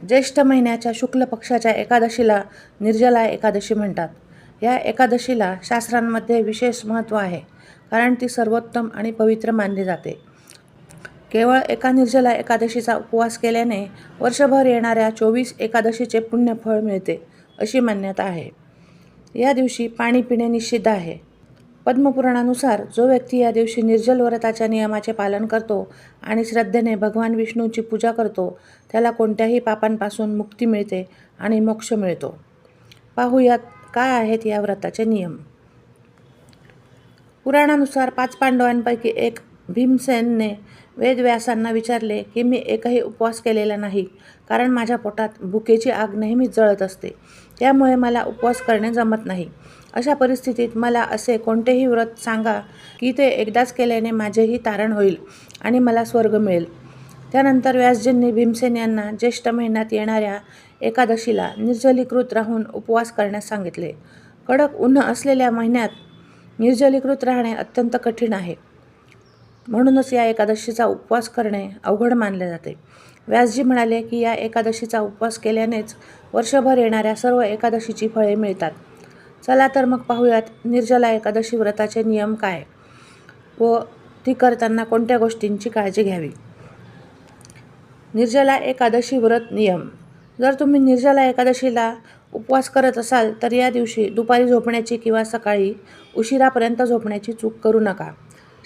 ज्येष्ठ महिन्याच्या शुक्ल पक्षाच्या एकादशीला निर्जला एकादशी म्हणतात. या एकादशीला शास्त्रांमध्ये विशेष महत्त्व आहे, कारण ती सर्वोत्तम आणि पवित्र मानली जाते. केवळ एका निर्जला एकादशीचा उपवास केल्याने वर्षभर येणाऱ्या 24 एकादशीचे पुण्यफळ मिळते, अशी मान्यता आहे. या दिवशी पाणी पिणे निषिद्ध आहे. पद्मपुराणानुसार जो व्यक्ती या दिवशी निर्जल व्रताच्या नियमाचे पालन करतो आणि श्रद्धेने भगवान विष्णूची पूजा करतो, त्याला कोणत्याही पापांपासून मुक्ती मिळते आणि मोक्ष मिळतो. पाहूयात काय आहेत या व्रताचे नियम. पुराणानुसार 5 पांडवांपैकी एक भीमसेनने वेदव्यासांना विचारले की मी एकही उपवास केलेला नाही, कारण माझ्या पोटात भुकेची आग नेहमीच जळत असते. त्यामुळे मला उपवास करणे जमत नाही. अशा परिस्थितीत मला असे कोणतेही व्रत सांगा की ते एकदाच केल्याने माझेही तारण होईल आणि मला स्वर्ग मिळेल. त्यानंतर व्यासजींनी भीमसेन यांना ज्येष्ठ महिन्यात येणाऱ्या एकादशीला निर्जलीकृत राहून उपवास करण्यास सांगितले. कडक ऊन असलेल्या महिन्यात निर्जलीकृत राहणे अत्यंत कठीण आहे. म्हणूनच या एकादशीचा उपवास करणे अवघड मानले जाते. व्यासजी म्हणाले की या एकादशीचा उपवास केल्यानेच वर्षभर येणाऱ्या सर्व एकादशीची फळे मिळतात. चला तर मग पाहूयात निर्जला एकादशी व्रताचे नियम काय व ती करताना कोणत्या गोष्टींची काळजी घ्यावी. निर्जला एकादशी व्रत नियम. जर तुम्ही निर्जला एकादशीला उपवास करत असाल तर या दिवशी दुपारी झोपण्याची किंवा सकाळी उशिरापर्यंत झोपण्याची चूक करू नका.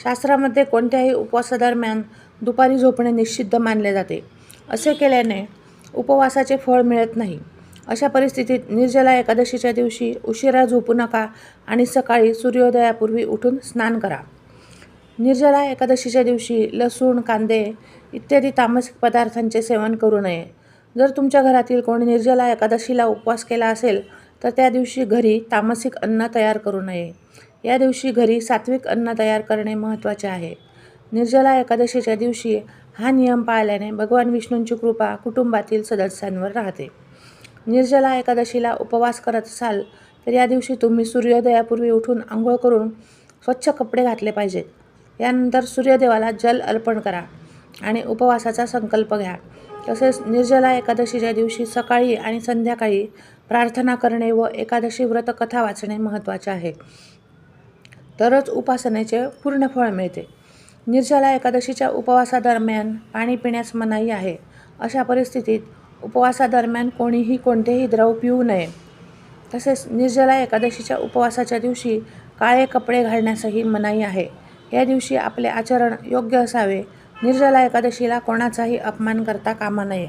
शास्त्रामध्ये कोणत्याही उपवासादरम्यान दुपारी झोपणे निषिद्ध मानले जाते. असे केल्याने उपवासाचे फळ मिळत नाही. अशा परिस्थितीत निर्जला एकादशीच्या दिवशी उशिरा झोपू नका आणि सकाळी सूर्योदयापूर्वी उठून स्नान करा. निर्जला एकादशीच्या दिवशी लसूण, कांदे इत्यादी तामसिक पदार्थांचे सेवन करू नये. जर तुमच्या घरातील कोणी निर्जला एकादशीला उपवास केला असेल तर त्या दिवशी घरी तामसिक अन्न तयार करू नये. या दिवशी घरी सात्विक अन्न तयार करणे महत्त्वाचे आहे. निर्जला एकादशीच्या दिवशी हा नियम पाळल्याने भगवान विष्णूंची कृपा कुटुंबातील सदस्यांवर राहते. निर्जला एकादशीला उपवास करत असाल तर या दिवशी तुम्ही सूर्योदयापूर्वी उठून आंघोळ करून स्वच्छ कपडे घातले पाहिजेत. यानंतर सूर्यदेवाला जल अर्पण करा आणि उपवासाचा संकल्प घ्या. तसेच निर्जला एकादशीच्या दिवशी सकाळी आणि संध्याकाळी प्रार्थना करणे व एकादशी व्रत कथा वाचणे महत्त्वाचे आहे. तरच उपासनेचे पूर्ण फळ मिळते. निर्जला एकादशीच्या उपवासादरम्यान पाणी पिण्यास मनाई आहे. अशा परिस्थितीत उपवासादरम्यान कोणीही कोणतेही द्रव पिऊ नये. तसेच निर्जला एकादशीच्या उपवासाच्या दिवशी काळे कपडे घालण्यासही मनाई आहे. या दिवशी आपले आचरण योग्य असावे. निर्जला एकादशीला कोणाचाही अपमान करता कामा नये.